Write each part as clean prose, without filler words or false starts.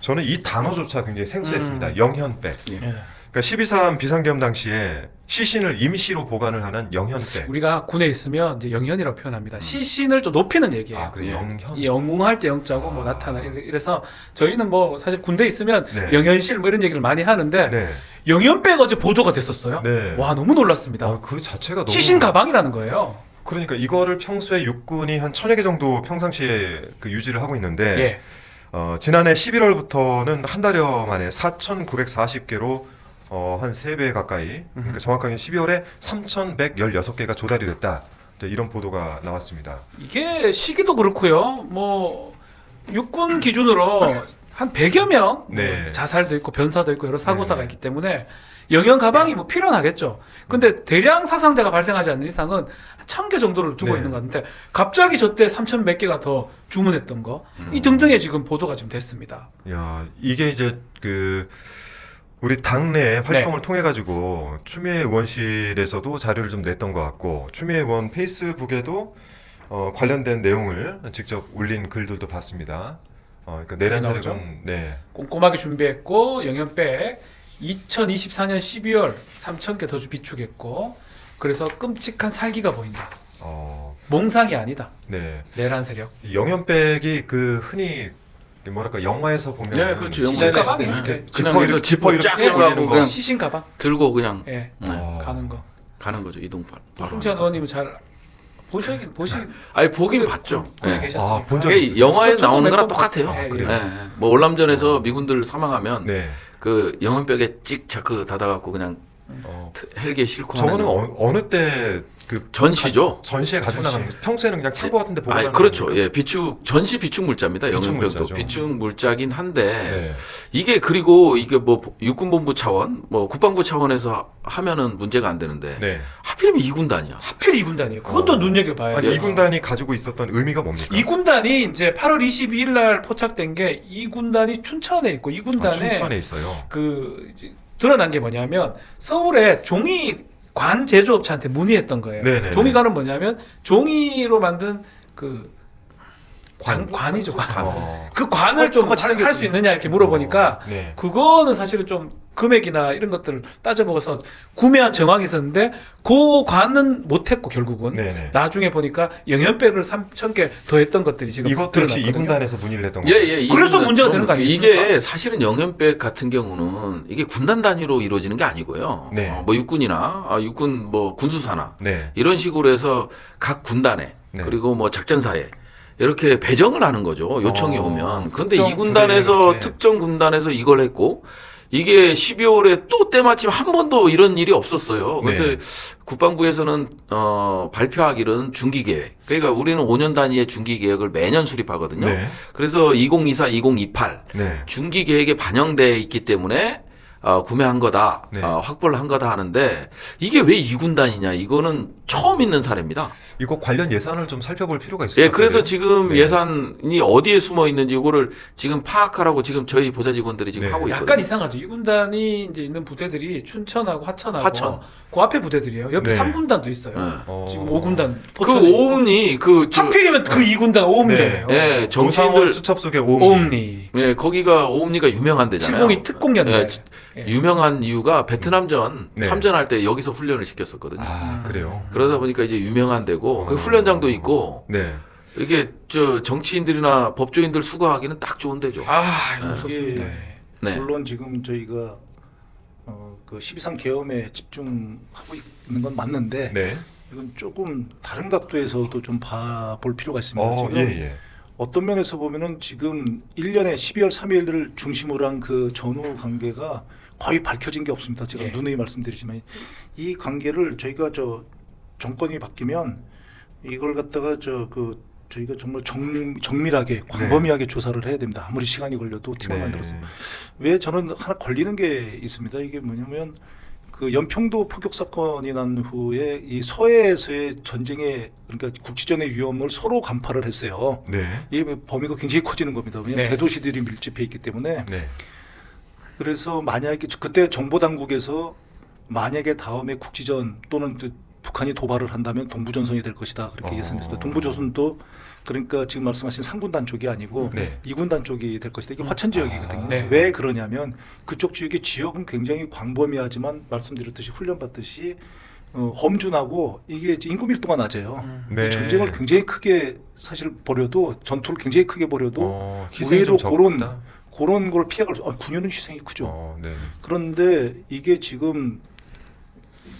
저는 이 단어조차 굉장히 생소했습니다. 영현백. 예. 그러니까 12.3 비상계엄 당시에 시신을 임시로 보관을 하는 영현백. 우리가 군에 있으면 이제 영현이라고 표현합니다. 시신을 좀 높이는 얘기예요. 아, 그래 예. 영현. 이 영웅할 때 영자고 뭐 나타나 이래서 저희는 뭐 사실 군대 있으면 네. 영현실 뭐 이런 얘기를 많이 하는데 네. 영현백 어제 보도가 됐었어요. 네. 와 너무 놀랐습니다. 아, 그 자체가 너무 시신 가방이라는 거예요. 그러니까 이거를 평소에 육군이 한 1000여 개 정도 평상시에 그 유지를 하고 있는데 예. 지난해 11월부터는 한 달여 만에 4,940개로 한 3배 가까이, 그러니까 정확하게 12월에 3,116개가 조달이 됐다. 이제 이런 보도가 나왔습니다. 이게 시기도 그렇고요. 뭐 육군 기준으로 한 100여 명 네. 뭐 자살도 있고 변사도 있고 여러 사고사가 네. 있기 때문에 영현 가방이 뭐 필요하겠죠. 근데 대량 사상자가 발생하지 않는 이상은 한 1000개 정도를 두고 네. 있는 것 같은데 갑자기 저때 3000 몇 개가 더 주문했던 거 이 등등의 지금 보도가 지금 됐습니다. 야, 이게 이제 그 우리 당내 활동을 통해 가지고 추미애 의원실에서도 자료를 좀 냈던 것 같고 추미애 의원 페이스북에도 관련된 내용을 직접 올린 글들도 봤습니다. 그러니까 내란 나오죠? 세력은 네. 꼼꼼하게 준비했고 영현백 2024년 12월 3000개 더 비축했고 그래서 끔찍한 살기가 보인다. 몽상이 아니다. 네. 내란 세력. 이 영현백이 그 흔히 뭐랄까 영화에서 보면 네, 그렇죠. 시신 영화에서 가방이 이렇게 이렇게 그냥 지퍼 여기서 이렇게 지퍼 이렇게 쫙 올리는 쫙하고 거. 그냥 시신 가방. 들고 그냥 예. 어. 가는 거. 가는 거죠. 이동 바로. 홍지한 의원님은 잘 보시. 아니 보긴 봤죠. 군에 예. 계셨으니까. 본 적이 그게 있으세요? 영화에 저도 나오는 몇 거랑 번 똑같아요. 봤어요. 그래요? 예, 예. 뭐 월남전에서 미군들 사망하면 네. 그 영혼벽에 찍 자크 닫아갖고 그냥 어. 헬기에 싣고 저거는 하는 어느 때 그 전시죠. 전시에 가지고 전시. 나가는 거죠. 평소에는 그냥 창고 같은 데 보고 아, 가는 그렇죠. 겁니까? 예, 전시 비축 물자입니다. 비축 영혼벽도 물자죠. 비축 물자긴 한데 네. 이게 그리고 이게 뭐 육군본부 차원, 뭐 국방부 차원에서 하면은 문제가 안 되는데 네. 하필이면 2군단이야. 하필 2군단이에요. 그것도 눈여겨봐야 아니 돼요. 이 군단이 가지고 있었던 의미가 뭡니까? 2군단이 이제 8월 22일 날 포착된 게 2군단이 춘천에 있고 2군단에 춘천에 있어요. 그 이제 드러난 게 뭐냐면 서울에 종이 관 제조업체한테 문의했던 거예요. 네네. 종이관은 뭐냐면 종이로 만든 그 관. 관이죠. 관. 그 그 관을 좀 똑같이 할 수 있느냐 이렇게 물어보니까 네. 그거는 사실은 좀 금액이나 이런 것들을 따져보고서 구매한 정황이 있었는데 그 관은 못했고 결국은 네네. 나중에 보니까 영현백을 3,000개 더했던 것들이 지금 이것도 역시 이 드러났거든요. 군단에서 문의를 했던 예, 거예요. 예. 그래서 이군단 문제가 좀 되는 거 아니겠습니까? 이게 사실은 영현백 같은 경우는 이게 군단 단위로 이루어지는 게 아니고요. 네. 뭐 육군이나 육군 뭐 군수사나 네. 이런 식으로 해서 각 군단에 네. 그리고 뭐 작전사에 이렇게 배정을 하는 거죠. 요청이 오면. 근데 특정 이 군단에서 군단에 이렇게. 특정 군단에서 이걸 했고 이게 12월에 또 때마침 한 번도 이런 일이 없었어요. 네. 그때 국방부에서는 발표하기로는 중기 계획. 그러니까 우리는 5년 단위의 중기 계획을 매년 수립하거든요. 네. 그래서 2024, 2028 네. 중기 계획에 반영돼 있기 때문에 구매한 거다, 네. 확보를 한 거다 하는데 이게 왜 2군단이냐? 이거는 처음 있는 사례입니다. 이거 관련 예산을 좀 살펴볼 필요가 있을 예, 것 그래서 같은데요. 지금 네. 예산이 어디에 숨어 있는지 이거를 지금 파악하라고 지금 저희 보좌 직원들이 지금 네. 하고 있거든요. 약간 이상하죠. 이 군단이 이제 있는 부대들이 춘천하고 화천하고 화천. 그 앞에 부대들이에요. 옆에 네. 3군단도 있어요. 네. 지금 5군단. 그 오음니 하필이면 그 2군단 오음니예요. 예, 정상원 정치인들 수첩 속의 오음. 오음니. 예, 거기가 오음니가 유명한 데잖아요. 702 특공연대. 예, 유명한 이유가 베트남전 네. 참전할 때 여기서 훈련을 시켰었거든요. 아, 그래요. 그러다 보니까 이제 유명한 데고 그 훈련장도 있고 네. 이게 저 정치인들이나 법조인들 수거하기는 딱 좋은 데죠. 아, 이거 무섭습니다. 이게 네. 물론 지금 저희가 그 12.3 계엄에 집중하고 있는 건 맞는데 네. 이건 조금 다른 각도에서도 좀 봐볼 필요가 있습니다. 지금 예, 예. 어떤 면에서 보면은 지금 1년에 12월 3일을 중심으로 한 그 전후 관계가 거의 밝혀진 게 없습니다. 제가 예. 누누이 말씀드리지만 이 관계를 저희가 정권이 바뀌면 이걸 갖다가 저희가 정말 정밀하게 광범위하게 조사를 해야 됩니다. 아무리 시간이 걸려도 팀을 네. 만들었어요. 왜 저는 하나 걸리는 게 있습니다. 이게 뭐냐면 그 연평도 포격 사건이 난 후에 이 서해에서의 전쟁의 그러니까 국지전의 위험을 서로 간파를 했어요. 네. 이 범위가 굉장히 커지는 겁니다. 왜냐하면 네. 대도시들이 밀집해 있기 때문에. 네. 그래서 만약에 그때 정보 당국에서 만약에 다음에 국지전 또는 북한이 도발을 한다면 동부전선이 될 것이다 그렇게 예상했습니다. 동부조선도 그러니까 지금 말씀하신 3군단 쪽이 아니고 네. 2군단 쪽이 될 것이다. 이게 화천 지역이거든요. 네. 왜 그러냐면 그쪽 지역의 지역은 굉장히 광범위하지만 말씀드렸듯이 훈련받듯이 험준하고 이게 이제 인구 밀도가 낮아요. 네. 이 전쟁을 굉장히 크게 사실 벌여도 전투를 굉장히 크게 벌여도 희생이 좀 의외로 적다. 그런 걸 피해갈 수. 군유는 희생이 크죠. 네. 그런데 이게 지금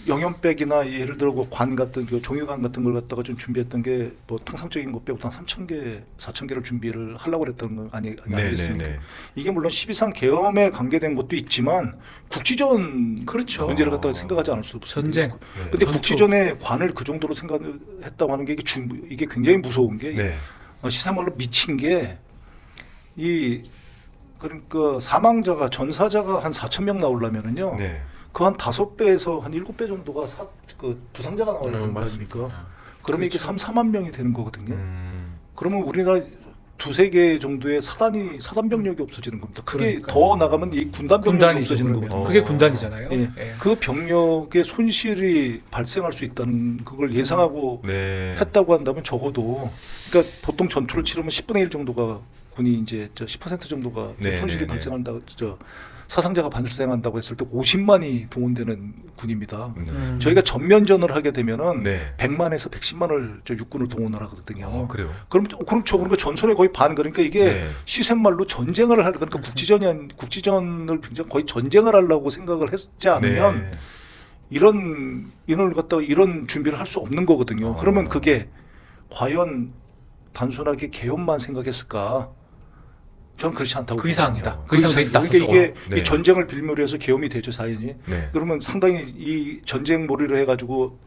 영연백이나 예를 들어 관 같은 종유관 같은 걸 갖다가 좀 준비했던 게 뭐 통상적인 것 빼고 한 3,000개, 4,000개를 준비를 하려고 그랬던 건 아니겠습니까? 네. 이게 물론 12.3 계엄에 관계된 것도 있지만 국지전 그렇죠. 문제를 갖다가 생각하지 않을 수 없어요. 전쟁. 근데 전투. 국지전에 관을 그 정도로 생각했다고 하는 게 이게 굉장히 무서운 게 네. 시사말로 미친 게 이 그러니까 사망자가 전사자가 한 4,000명 나오려면은요. 네. 그 한 5배에서 한 7배 정도가 부상자가 나와야 되는 거 맞습니다. 아닙니까? 그러면 이게 4만 명이 되는 거거든요. 음. 그러면 우리나라 두세 개 정도의 사단 병력이 없어지는 겁니다. 그게 그러니까요. 더 나가면 이 군단 병력이 군단이죠. 없어지는 그러면. 거거든요. 그게 군단이잖아요. 예. 예. 그 병력의 손실이 발생할 수 있다는 그걸 예상하고 네. 했다고 한다면 적어도 그러니까 보통 전투를 치르면 10분의 1 정도가 군이 이제 10% 정도가 네, 손실이 네, 발생한다. 사상자가 발생한다고 했을 때 50만이 동원되는 군입니다. 저희가 전면전을 하게 되면은 네. 100만에서 110만을 육군을 동원을 하거든요. 그래요. 그렇죠. 그러니까 전선의 거의 반 그러니까 이게 네. 시샘말로 전쟁을 할 그러니까 국지전을 굉장히 거의 전쟁을 하려고 생각을 했지 않으면 네. 이런 인원을 갖다가 이런 준비를 할 수 없는 거거든요. 그러면 그게 과연 단순하게 개헌만 생각했을까? 저는 그렇지 않다고 그 봅니다. 이상이다. 그 이상 돼 있다. 그러니까 이게 네. 이 전쟁을 빌미로 해서 계엄이 되죠, 사연이. 네. 그러면 상당히 이 전쟁 몰이를 해가지고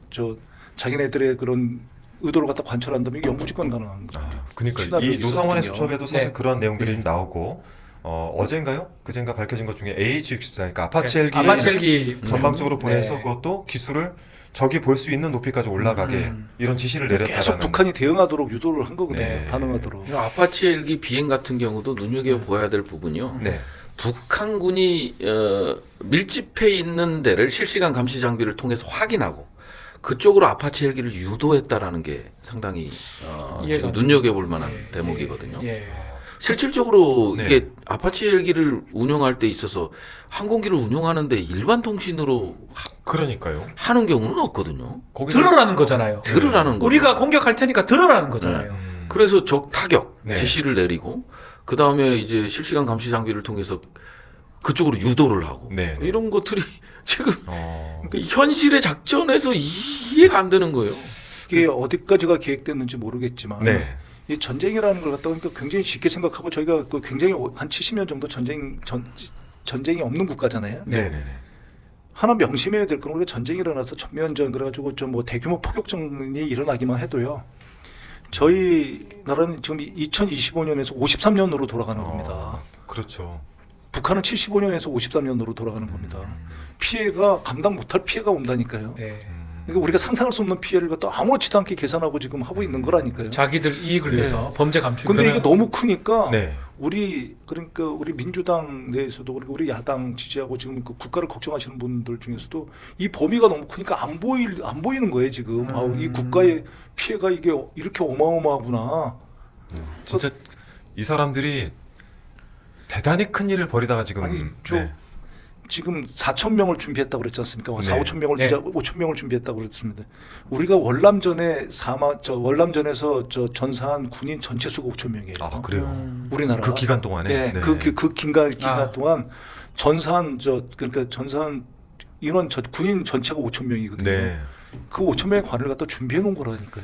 자기네들의 그런 의도를 갖다 관철한다면 이게 영구집권 가능한 거예요. 그러니까 시나리오 이 노상원의 있었거든요. 수첩에도 사실 네. 그러한 내용들이 네. 좀 나오고 어젠가요? 그젠가 밝혀진 것 중에 AH-64 그러니까 아파치 헬기 아파치 헬기 전방적으로 보내서 네. 그것도 기술을 적이 볼 수 있는 높이까지 올라가게 이런 지시를 내렸다라는. 계속 북한이 대응하도록 유도를 한 거거든요. 네. 반응하도록. 이 아파치 헬기 비행 같은 경우도 눈여겨봐야 될 부분이요. 네. 북한군이 밀집해 있는 데를 실시간 감시 장비를 통해서 확인하고 그쪽으로 아파치 헬기를 유도했다라는 게 상당히 이해가 지금 눈여겨볼 만한 예. 대목이거든요. 예. 실질적으로 네. 이게 아파치 헬기를 운용할 때 있어서 항공기를 운용하는데 일반 통신으로 그러니까요. 하는 경우는 없거든요. 거기서 들으라는 거잖아요. 들으라는 거죠. 우리가 공격할 테니까 들으라는 거잖아요. 그래서 적 타격 네. 지시를 내리고 그 다음에 이제 실시간 감시 장비를 통해서 그쪽으로 유도를 하고 네. 이런 것들이 지금 그러니까 이 현실의 작전에서 이해가 안 되는 거예요. 이게 어디까지가 계획됐는지 모르겠지만 네. 이 전쟁이라는 걸 갖다가 그러니까 굉장히 쉽게 생각하고 저희가 굉장히 한 70년 정도 전쟁이 없는 국가잖아요. 네. 네. 하나 명심해야 될 건 우리가 전쟁이 일어나서 전면전 그래가지고 좀 뭐 대규모 포격전이 일어나기만 해도요. 저희 나라는 지금 2025년에서 53년으로 돌아가는 겁니다. 그렇죠. 북한은 75년에서 53년으로 돌아가는 겁니다. 피해가 감당 못할 피해가 온다니까요. 네. 그러니까 우리가 상상할 수 없는 피해를 갖다 아무렇지도 않게 계산하고 지금 하고 있는 거라니까요. 자기들 이익을 위해서 범죄 감출. 근데 이게 너무 크니까 네. 우리 민주당 내에서도 그리고 우리 야당 지지하고 지금 그 국가를 걱정하시는 분들 중에서도 이 범위가 너무 크니까 안 보이는 거예요 지금. 이 국가의 피해가 이게 이렇게 어마어마하구나. 진짜 이 사람들이 대단히 큰 일을 벌이다가 지금 아니 네. 지금 4,000명을 준비했다고 그랬지 않습니까? 네. 4,5,000명을 네. 5,000명을 준비했다고 그랬습니다. 우리가 월남전에서 전사한 군인 전체 수가 5,000명이에요. 아 그래요. 우리나라 그 기간 동안에. 네, 그 기간 동안 전사한 인원 군인 전체가 5,000명이거든요. 네. 그 5,000명의 관을 갖다 준비해 놓은 거라니까요.